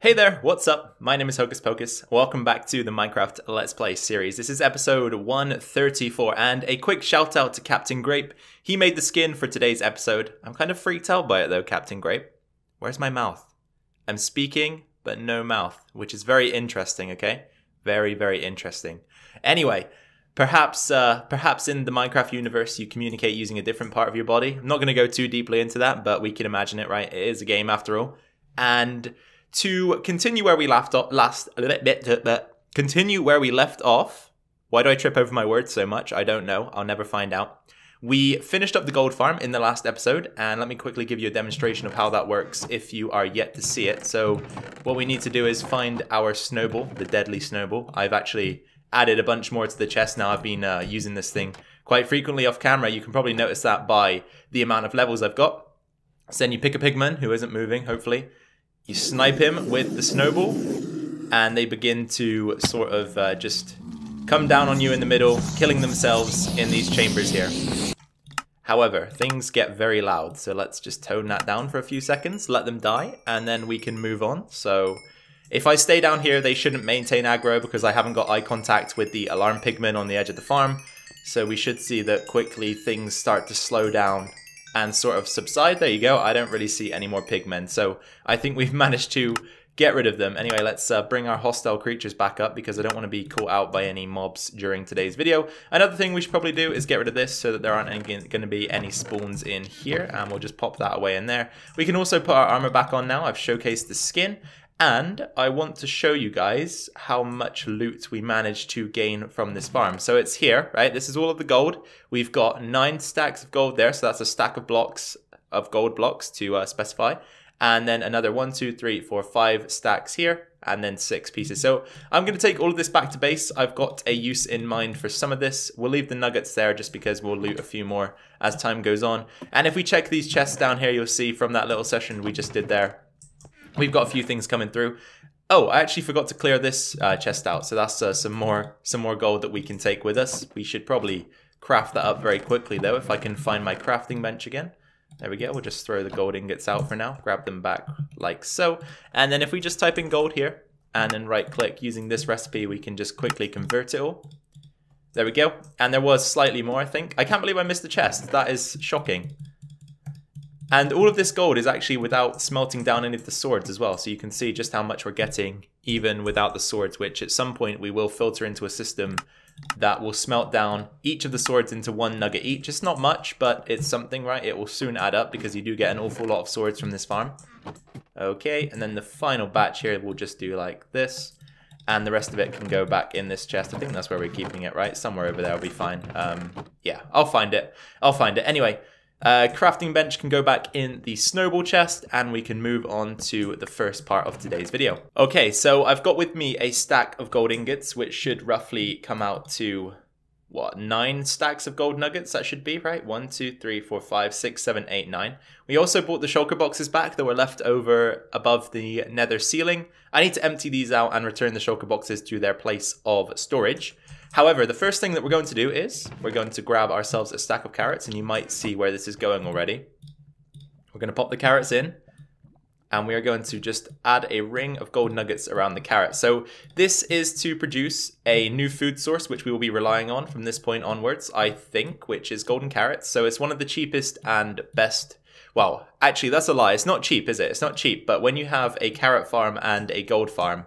Hey there, what's up? My name is Hocus Pocus. Welcome back to the Minecraft Let's Play series. This is episode 134, and a quick shout out to Captain Grape. He made the skin for today's episode. I'm kind of freaked out by it though, Captain Grape. Where's my mouth? I'm speaking, but no mouth, which is very interesting, okay? Very, very interesting. Anyway, perhaps in the Minecraft universe you communicate using a different part of your body. I'm not going to go too deeply into that, but we can imagine it, right? It is a game after all. And to continue where we left off, why do I trip over my words so much? I don't know. I'll never find out. We finished up the gold farm in the last episode, and let me quickly give you a demonstration of how that works if you are yet to see it. So what we need to do is find our snowball, the deadly snowball. I've actually added a bunch more to the chest now. I've been using this thing quite frequently off camera. You can probably notice that by the amount of levels I've got. So then you pick a pigman who isn't moving, hopefully. You snipe him with the snowball, and they begin to sort of just come down on you in the middle, killing themselves in these chambers here. However, things get very loud, so let's just tone that down for a few seconds, let them die, and then we can move on. So if I stay down here, they shouldn't maintain aggro because I haven't got eye contact with the alarm pigmen on the edge of the farm. So we should see that quickly things start to slow down and sort of subside. There you go. I don't really see any more pigmen, so I think we've managed to get rid of them. Anyway, let's bring our hostile creatures back up because I don't want to be caught out by any mobs during today's video. Another thing we should probably do is get rid of this so that there aren't going to be any spawns in here, and we'll just pop that away in there. We can also put our armor back on now. I've showcased the skin, and I want to show you guys how much loot we managed to gain from this farm. So it's here, right? This is all of the gold. We've got 9 stacks of gold there, so that's a stack of blocks, of gold blocks to specify. And then another 1, 2, 3, 4, 5 stacks here, and then 6 pieces. So I'm going to take all of this back to base. I've got a use in mind for some of this. We'll leave the nuggets there just because we'll loot a few more as time goes on. And if we check these chests down here, you'll see from that little session we just did there, we've got a few things coming through. Oh, I actually forgot to clear this chest out. So that's some more gold that we can take with us. We should probably craft that up very quickly though, if I can find my crafting bench again. There we go. We'll just throw the gold ingots out for now. Grab them back like so. And then if we just type in gold here and then right click using this recipe, we can just quickly convert it all. There we go. And there was slightly more, I think. I can't believe I missed the chest. That is shocking. And all of this gold is actually without smelting down any of the swords as well. So you can see just how much we're getting even without the swords, which at some point we will filter into a system that will smelt down each of the swords into 1 nugget each. It's not much, but it's something, right? It will soon add up because you do get an awful lot of swords from this farm. Okay, and then the final batch here we'll just do like this. And the rest of it can go back in this chest. I think that's where we're keeping it, right? Somewhere over there will be fine. Yeah, I'll find it. Anyway. Crafting bench can go back in the snowball chest, and we can move on to the first part of today's video. Okay, so I've got with me a stack of gold ingots, which should roughly come out to, what, 9 stacks of gold nuggets? That should be, right? 1, 2, 3, 4, 5, 6, 7, 8, 9. We also bought the shulker boxes back that were left over above the nether ceiling. I need to empty these out and return the shulker boxes to their place of storage. However, the first thing that we're going to do is we're going to grab ourselves a stack of carrots, and you might see where this is going already. We're going to pop the carrots in, and we are going to just add a ring of gold nuggets around the carrot. So this is to produce a new food source, which we will be relying on from this point onwards, I think, which is golden carrots. So it's one of the cheapest and best. Well, actually, that's a lie. It's not cheap, is it? It's not cheap, but when you have a carrot farm and a gold farm,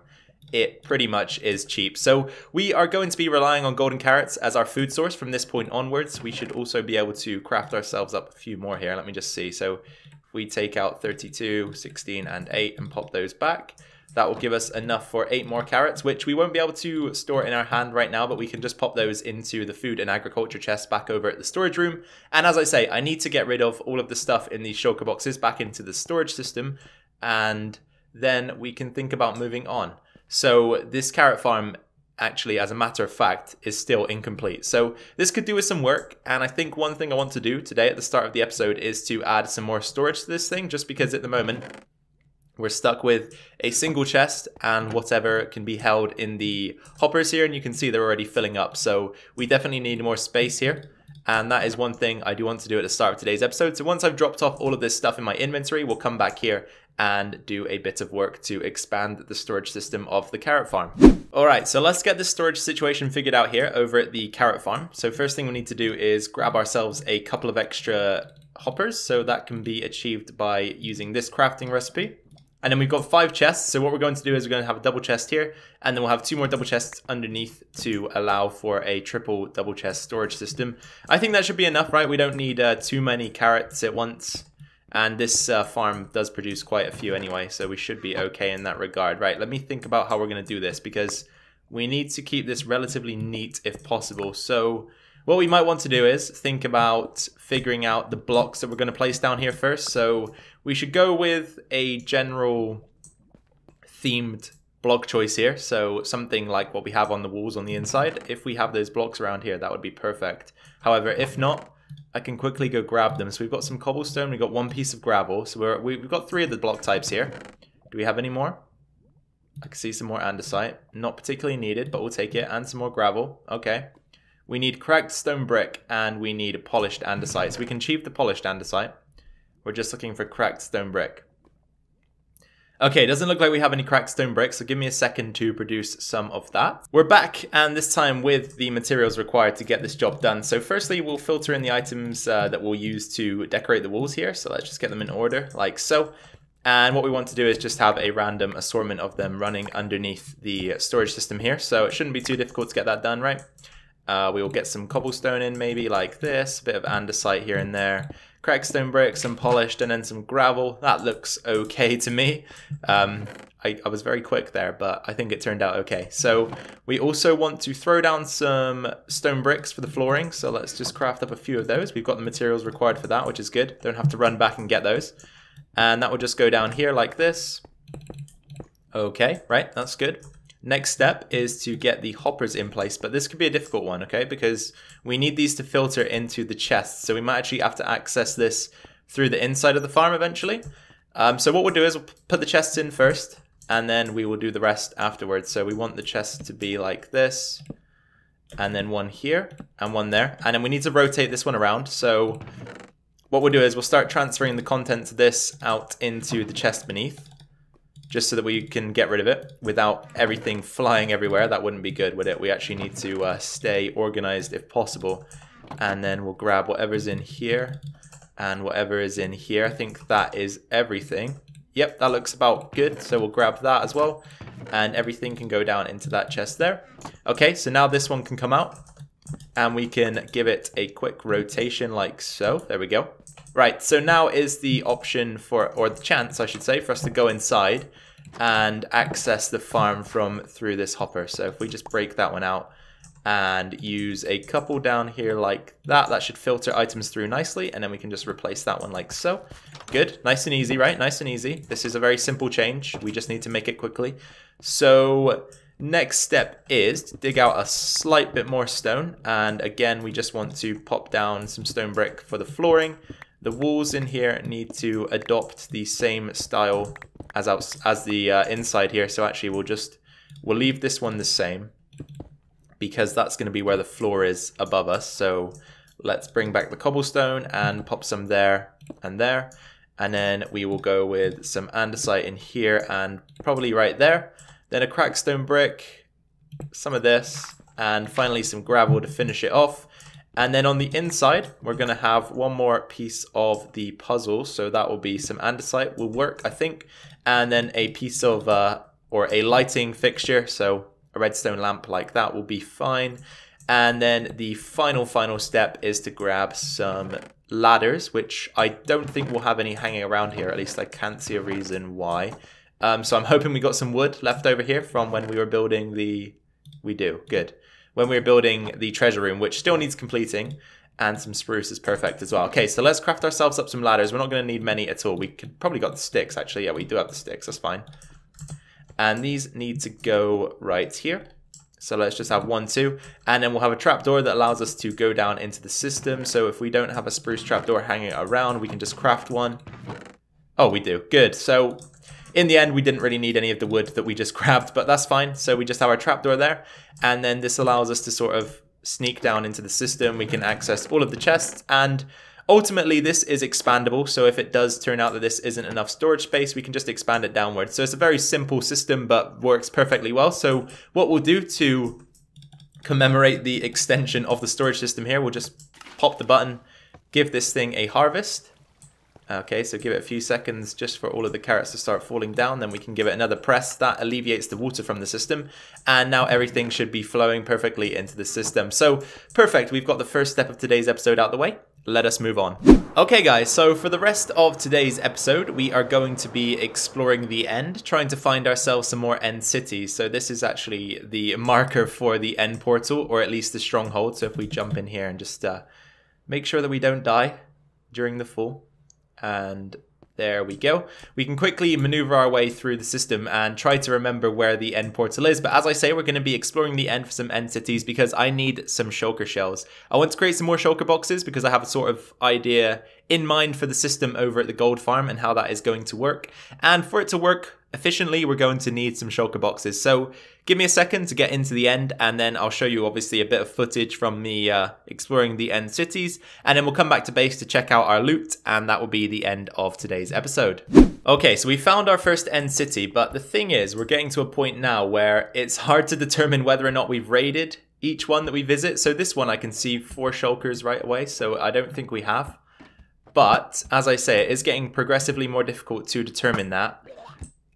it pretty much is cheap. So we are going to be relying on golden carrots as our food source from this point onwards. We should also be able to craft ourselves up a few more here. Let me just see. So if we take out 32, 16, and 8 and pop those back, that will give us enough for 8 more carrots, which we won't be able to store in our hand right now, but we can just pop those into the food and agriculture chest back over at the storage room. And as I say, I need to get rid of all of the stuff in these shulker boxes back into the storage system, and then we can think about moving on. So this carrot farm, actually, as a matter of fact, is still incomplete. So this could do with some work, and I think one thing I want to do today at the start of the episode is to add some more storage to this thing, just because at the moment we're stuck with a single chest and whatever can be held in the hoppers here, and you can see they're already filling up. So we definitely need more space here. And that is one thing I do want to do at the start of today's episode. So once I've dropped off all of this stuff in my inventory, we'll come back here and do a bit of work to expand the storage system of the carrot farm. Alright, so let's get this storage situation figured out here over at the carrot farm. So first thing we need to do is grab ourselves a couple of extra hoppers, so that can be achieved by using this crafting recipe. And then we've got 5 chests, so what we're going to do is we're going to have a double chest here, and then we'll have 2 more double chests underneath to allow for a triple double chest storage system. I think that should be enough, right? We don't need too many carrots at once. And this farm does produce quite a few anyway, so we should be okay in that regard. Right, let me think about how we're going to do this, because we need to keep this relatively neat if possible. So what we might want to do is think about figuring out the blocks that we're going to place down here first. So we should go with a general themed block choice here. So something like what we have on the walls on the inside. If we have those blocks around here, that would be perfect. However, if not, I can quickly go grab them. So we've got some cobblestone, we've got 1 piece of gravel. So we've got 3 of the block types here. Do we have any more? I can see some more andesite. Not particularly needed, but we'll take it. And some more gravel. Okay. We need cracked stone brick and we need polished andesite. So we can achieve the polished andesite. We're just looking for cracked stone brick. Okay, doesn't look like we have any cracked stone bricks, so give me a second to produce some of that. We're back, and this time with the materials required to get this job done. So firstly, we'll filter in the items that we'll use to decorate the walls here. So let's just get them in order, like so. And what we want to do is just have a random assortment of them running underneath the storage system here. So it shouldn't be too difficult to get that done, right? We will get some cobblestone in, maybe like this, a bit of andesite here and there. Cracked stone brick, some polished, and then some gravel. That looks okay to me. I was very quick there, but I think it turned out okay. So we also want to throw down some stone bricks for the flooring. So let's just craft up a few of those. We've got the materials required for that, which is good. Don't have to run back and get those. And that will just go down here like this. Okay, right, that's good. Next step is to get the hoppers in place, but this could be a difficult one, okay? Because we need these to filter into the chests, so we might actually have to access this through the inside of the farm eventually. So what we'll do is we'll put the chests in first, and then we will do the rest afterwards. So we want the chests to be like this, and then one here, and one there. And then we need to rotate this one around, so what we'll do is we'll start transferring the contents of this out into the chest beneath, just so that we can get rid of it without everything flying everywhere. That wouldn't be good, would it? We actually need to stay organized if possible. And then we'll grab whatever's in here and whatever is in here. I think that is everything. Yep, that looks about good. So we'll grab that as well. And everything can go down into that chest there. Okay, so now this one can come out. And we can give it a quick rotation like so. There we go. Right, so now is the option for, or the chance I should say, for us to go inside and access the farm from through this hopper. So if we just break that one out and use a couple down here like that, that should filter items through nicely, and then we can just replace that one like so. Good, nice and easy, right? Nice and easy. This is a very simple change. We just need to make it quickly. So next step is to dig out a slight bit more stone, and again we just want to pop down some stone brick for the flooring. The walls in here need to adopt the same style as the inside here. So actually we'll leave this one the same, because that's going to be where the floor is above us. So let's bring back the cobblestone and pop some there and there. And then we will go with some andesite in here and probably right there. Then a cracked stone brick, some of this, and finally some gravel to finish it off. And then on the inside, we're going to have one more piece of the puzzle. So that will be some andesite will work, I think. And then a piece of, or a lighting fixture. So a redstone lamp like that will be fine. And then the final step is to grab some ladders, which I don't think we'll have any hanging around here. At least I can't see a reason why. So I'm hoping we got some wood left over here from when we were building the... We do, good. When we were building the treasure room, which still needs completing, and some spruce is perfect as well. Okay, so let's craft ourselves up some ladders. We're not going to need many at all. We could probably got the sticks, actually. Yeah, we do have the sticks. That's fine. And these need to go right here. So let's just have 1, 2. And then we'll have a trapdoor that allows us to go down into the system. So if we don't have a spruce trapdoor hanging around, we can just craft one. Oh, we do. Good. So in the end, we didn't really need any of the wood that we just grabbed, but that's fine. So we just have our trapdoor there. And then this allows us to sort of sneak down into the system. We can access all of the chests. And ultimately this is expandable, so if it does turn out that this isn't enough storage space, we can just expand it downwards. So it's a very simple system, but works perfectly well. So what we'll do to commemorate the extension of the storage system here, we'll just pop the button, give this thing a harvest. Okay, so give it a few seconds just for all of the carrots to start falling down, then we can give it another press. That alleviates the water from the system, and now everything should be flowing perfectly into the system. So, perfect, we've got the first step of today's episode out the way. Let us move on. Okay guys, so for the rest of today's episode, we are going to be exploring the end, trying to find ourselves some more end cities. So this is actually the marker for the end portal, or at least the stronghold. So if we jump in here and just make sure that we don't die during the fall. And there we go. We can quickly maneuver our way through the system and try to remember where the end portal is. But as I say, we're going to be exploring the end for some end cities because I need some shulker shells. I want to create some more shulker boxes because I have a sort of idea in mind for the system over at the gold farm and how that is going to work. And for it to work efficiently, we're going to need some shulker boxes. So give me a second to get into the end, and then I'll show you obviously a bit of footage from me exploring the end cities, and then we'll come back to base to check out our loot, and that will be the end of today's episode. Okay, so we found our first end city, but the thing is, we're getting to a point now where it's hard to determine whether or not we've raided each one that we visit. So this one I can see 4 shulkers right away, so I don't think we have. But as I say, it is getting progressively more difficult to determine that.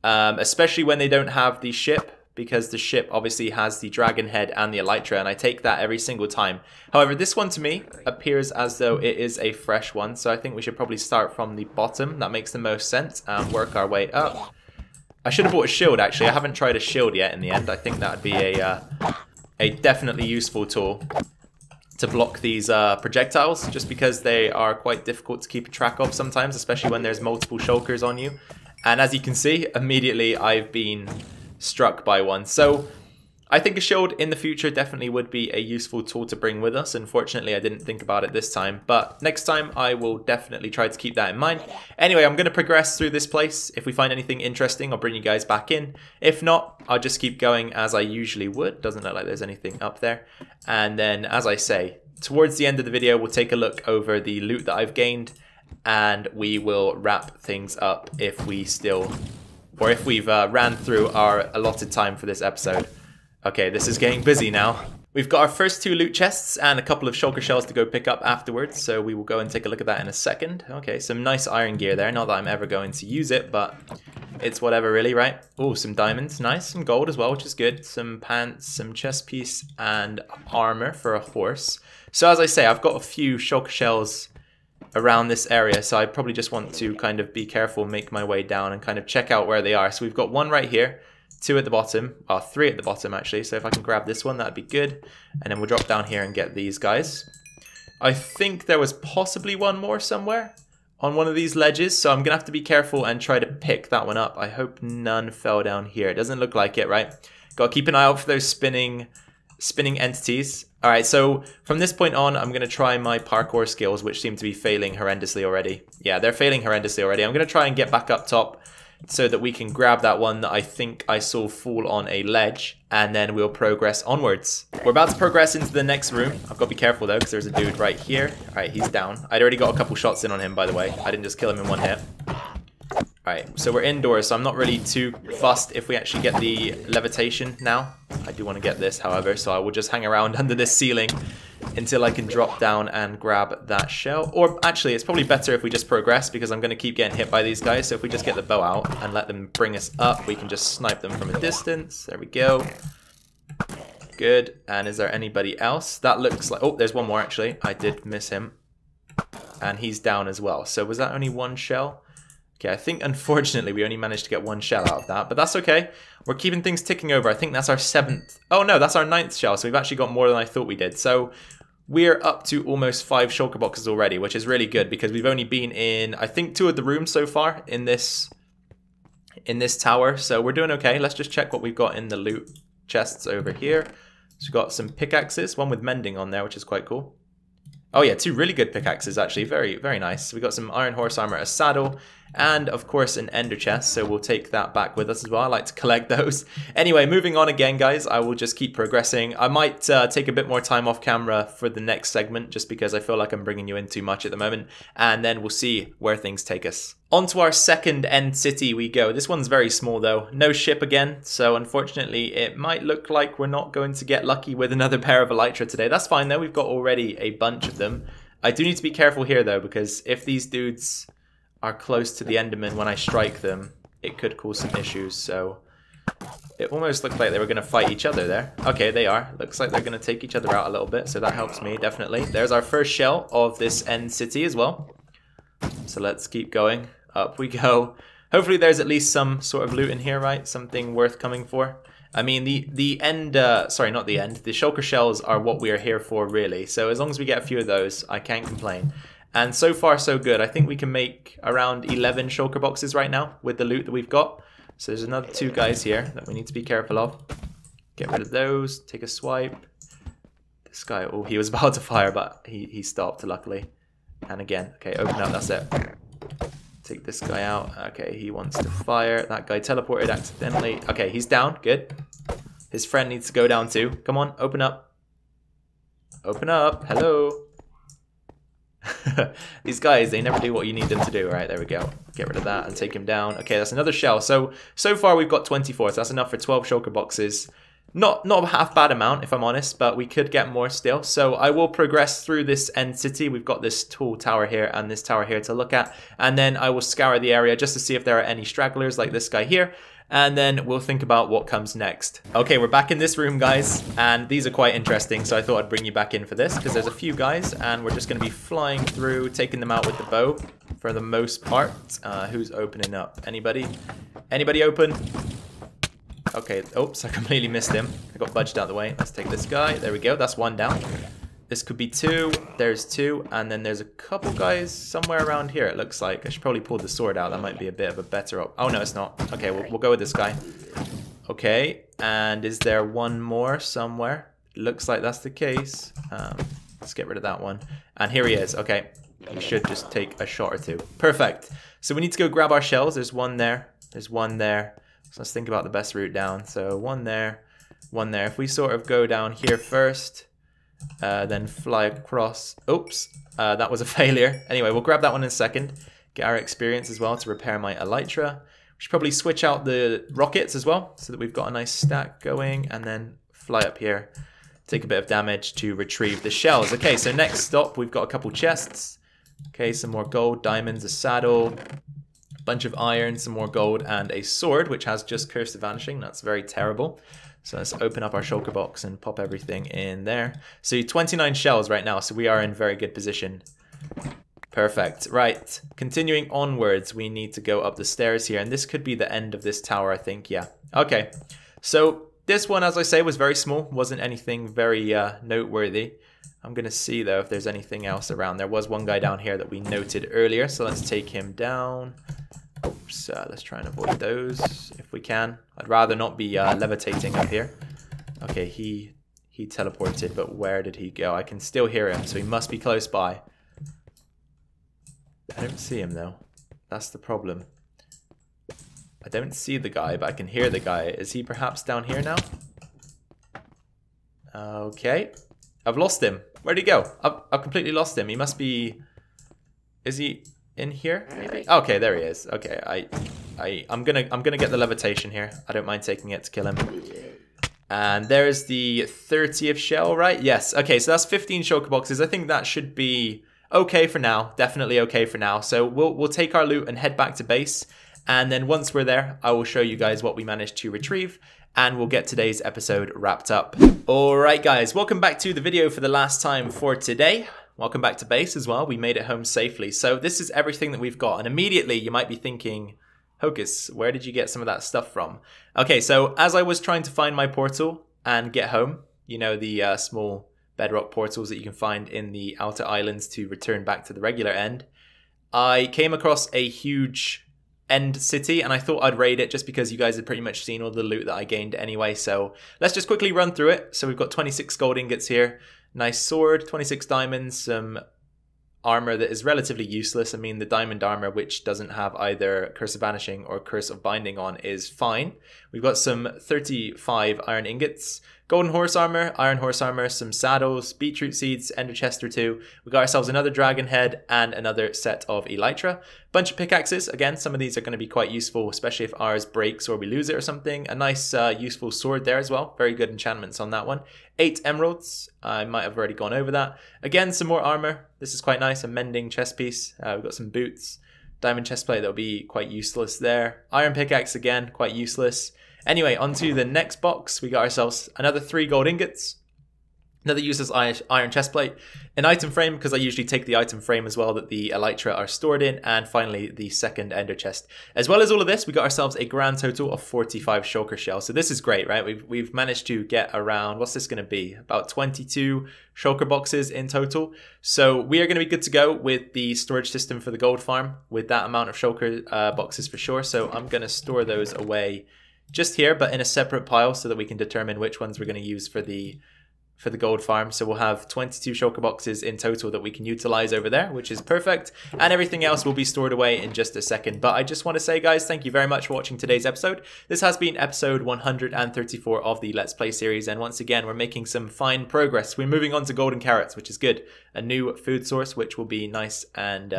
Especially when they don't have the ship, because the ship obviously has the dragon head and the elytra, and I take that every single time. However, this one to me appears as though it is a fresh one, so I think we should probably start from the bottom. That makes the most sense, and work our way up. I should have bought a shield actually. I haven't tried a shield yet in the end. I think that would be a definitely useful tool to block these projectiles, just because they are quite difficult to keep track of sometimes, especially when there's multiple shulkers on you. And as you can see, immediately I've been struck by one. So I think a shield in the future definitely would be a useful tool to bring with us. Unfortunately, I didn't think about it this time, but next time I will definitely try to keep that in mind. Anyway, I'm going to progress through this place. If we find anything interesting, I'll bring you guys back in. If not, I'll just keep going as I usually would. Doesn't look like there's anything up there. And then, as I say, towards the end of the video, we'll take a look over the loot that I've gained, and we will wrap things up if we've ran through our allotted time for this episode. Okay, this is getting busy now. We've got our first 2 loot chests and a couple of shulker shells to go pick up afterwards, so we will go and take a look at that in a second. Okay, some nice iron gear there. Not that I'm ever going to use it, but it's whatever really, right? Oh, some diamonds. Nice. Some gold as well, which is good. Some pants, some chest piece, and armor for a horse. So as I say, I've got a few shulker shells around this area, so I probably just want to kind of be careful, make my way down and kind of check out where they are. So we've got 1 right here, 2 at the bottom, 3 at the bottom actually, so if I can grab this one, that'd be good. And then we'll drop down here and get these guys. I think there was possibly 1 more somewhere on one of these ledges, so I'm gonna have to be careful and try to pick that one up. I hope none fell down here. It doesn't look like it, right? Gotta keep an eye out for those spinning entities. Alright, so from this point on, I'm going to try my parkour skills, which seem to be failing horrendously already. Yeah, they're failing horrendously already. I'm going to try and get back up top so that we can grab that one that I think I saw fall on a ledge, and then we'll progress onwards. We're about to progress into the next room. I've got to be careful though, because there's a dude right here. Alright, he's down. I'd already got a couple shots in on him, by the way. I didn't just kill him in 1 hit. Alright, so we're indoors, so I'm not really too fussed if we actually get the levitation now. I do want to get this, however, so I will just hang around under this ceiling until I can drop down and grab that shell. Or actually, it's probably better if we just progress, because I'm going to keep getting hit by these guys. So if we just get the bow out and let them bring us up, we can just snipe them from a distance. There we go. Good. And is there anybody else? That looks like... Oh, there's 1 more actually. I did miss him. And he's down as well. So was that only 1 shell? Okay, I think unfortunately we only managed to get 1 shell out of that, but that's okay. We're keeping things ticking over. I think that's our 7th. Oh no, that's our 9th shell, so we've actually got more than I thought we did. So we're up to almost 5 shulker boxes already, which is really good because we've only been in, I think, 2 of the rooms so far in this tower. So we're doing okay. Let's just check what we've got in the loot chests over here. So we've got some pickaxes, 1 with mending on there, which is quite cool. Oh yeah, 2 really good pickaxes actually, very, very nice. We got some iron horse armor, a saddle, and of course an ender chest, so we'll take that back with us as well. I like to collect those. Anyway, moving on again, guys. I will just keep progressing. I might take a bit more time off camera for the next segment, just because I feel like I'm bringing you in too much at the moment, and then we'll see where things take us. On to our second end city we go. This one's very small though. No ship again, so unfortunately it might look like we're not going to get lucky with another pair of elytra today. That's fine though, we've got already a bunch of them. I do need to be careful here though, because if these dudes are close to the enderman when I strike them, it could cause some issues. So it almost looked like they were going to fight each other there. Okay, they are. Looks like they're going to take each other out a little bit, so that helps me, definitely. There's our first shell of this end city as well. So let's keep going. Up we go. Hopefully there's at least some sort of loot in here, right? Something worth coming for. I mean, the end, sorry, not the end. The shulker shells are what we are here for, really. So as long as we get a few of those, I can't complain. And so far, so good. I think we can make around 11 shulker boxes right now with the loot that we've got. So there's another 2 guys here that we need to be careful of. Get rid of those. Take a swipe. This guy, oh, he was about to fire, but he stopped, luckily. And again, okay, open up, that's it. Take this guy out. Okay, he wants to fire. That guy teleported accidentally. Okay, he's down. Good. His friend needs to go down too. Come on, open up. Open up. Hello. These guys, they never do what you need them to do. Right, there we go. Get rid of that and take him down. Okay, that's another shell. So far we've got 24. So that's enough for 12 shulker boxes. Not a half bad amount, if I'm honest, but we could get more still. So I will progress through this end city. We've got this tall tower here and this tower here to look at. And then I will scour the area just to see if there are any stragglers like this guy here. And then we'll think about what comes next. Okay, we're back in this room, guys. And these are quite interesting, so I thought I'd bring you back in for this, because there's a few guys, and we're just going to be flying through, taking them out with the bow for the most part. Who's opening up? Anybody? Anybody open? Okay, oops, I completely missed him. I got budged out of the way. Let's take this guy. There we go, that's 1 down. This could be 2. There's 2. And then there's a couple guys somewhere around here, it looks like. I should probably pull the sword out. That might be a bit of a better op. Oh, no, it's not. Okay, we'll go with this guy. Okay, and is there one more somewhere? Looks like that's the case. Let's get rid of that one. And here he is. Okay, he should just take a shot or 2. Perfect. So we need to go grab our shells. There's 1 there. There's 1 there. So let's think about the best route down. So 1 there, 1 there. If we sort of go down here first, then fly across. Oops, that was a failure. Anyway, we'll grab that one in a second. Get our experience as well to repair my elytra. We should probably switch out the rockets as well, so that we've got a nice stack going, and then fly up here. Take a bit of damage to retrieve the shells. Okay, so next stop, we've got a couple chests. Okay, some more gold, diamonds, a saddle, bunch of iron, some more gold, and a sword, which has just Curse of Vanishing. That's very terrible. So let's open up our shulker box and pop everything in there. So 29 shells right now, so we are in very good position. Perfect. Right, continuing onwards, we need to go up the stairs here, and this could be the end of this tower, I think. Yeah. Okay, so this one, as I say, was very small. Wasn't anything very noteworthy. I'm going to see, though, if there's anything else around. There was one guy down here that we noted earlier, so let's take him down. Oops, let's try and avoid those if we can. I'd rather not be levitating up here. Okay, he teleported, but where did he go? I can still hear him, so he must be close by. I don't see him, though. That's the problem. I don't see the guy, but I can hear the guy. Is he perhaps down here now? Okay. I've lost him. Where'd he go? I've completely lost him. He must be... Is he in here, maybe? Okay, there he is. Okay, I'm gonna get the levitation here. I don't mind taking it to kill him. And there's the 30th shell, right? Yes. Okay, so that's 15 shulker boxes. I think that should be okay for now. Definitely okay for now. So we'll take our loot and head back to base. And then once we're there, I will show you guys what we managed to retrieve, and we'll get today's episode wrapped up. Alright guys, welcome back to the video for the last time for today. Welcome back to base as well. We made it home safely. So this is everything that we've got. And immediately you might be thinking, Hocus, where did you get some of that stuff from? Okay, so as I was trying to find my portal and get home, you know, the small bedrock portals that you can find in the outer islands to return back to the regular end, I came across a huge end city, and I thought I'd raid it just because you guys had pretty much seen all the loot that I gained anyway. So let's just quickly run through it. So we've got 26 gold ingots here, nice sword, 26 diamonds, some armor that is relatively useless. I mean, the diamond armor, which doesn't have either Curse of Banishing or Curse of Binding on, is fine. We've got some 35 iron ingots, golden horse armor, iron horse armor, some saddles, beetroot seeds, ender chest or two. We got ourselves another dragon head and another set of elytra. Bunch of pickaxes. Again, some of these are going to be quite useful, especially if ours breaks or we lose it or something. A nice useful sword there as well. Very good enchantments on that one. 8 emeralds. I might have already gone over that. Again, some more armor. This is quite nice. A mending chest piece. We've got some boots. Diamond chestplate, that'll be quite useless there. Iron pickaxe again, quite useless. Anyway, onto the next box. We got ourselves another 3 gold ingots. Another useless iron chestplate. An item frame, because I usually take the item frame as well that the elytra are stored in. And finally, the second ender chest. As well as all of this, we got ourselves a grand total of 45 shulker shells. So this is great, right? We've managed to get around, what's this going to be? About 22 shulker boxes in total. So we are going to be good to go with the storage system for the gold farm with that amount of shulker boxes for sure. So I'm going to store those away just here, but in a separate pile so that we can determine which ones we're going to use for the gold farm. So we'll have 22 shulker boxes in total that we can utilize over there, which is perfect. And everything else will be stored away in just a second. But I just want to say, guys, thank you very much for watching today's episode. This has been episode 134 of the Let's Play series. And once again, we're making some fine progress. We're moving on to golden carrots, which is good. A new food source, which will be nice and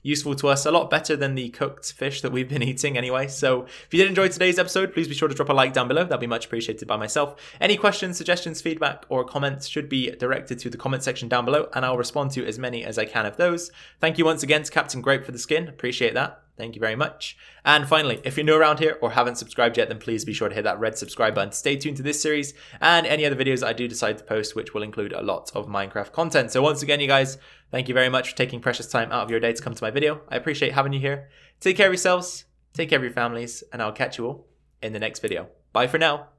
useful to us, a lot better than the cooked fish that we've been eating anyway. So if you did enjoy today's episode, please be sure to drop a like down below. That'd be much appreciated by myself. Any questions, suggestions, feedback, or comments should be directed to the comment section down below, and I'll respond to as many as I can of those. Thank you once again to Captain Grape for the skin. Appreciate that. Thank you very much. And finally, if you're new around here or haven't subscribed yet, then please be sure to hit that red subscribe button to stay tuned to this series and any other videos I do decide to post, which will include a lot of Minecraft content. So once again, you guys, thank you very much for taking precious time out of your day to come to my video. I appreciate having you here. Take care of yourselves, take care of your families, and I'll catch you all in the next video. Bye for now.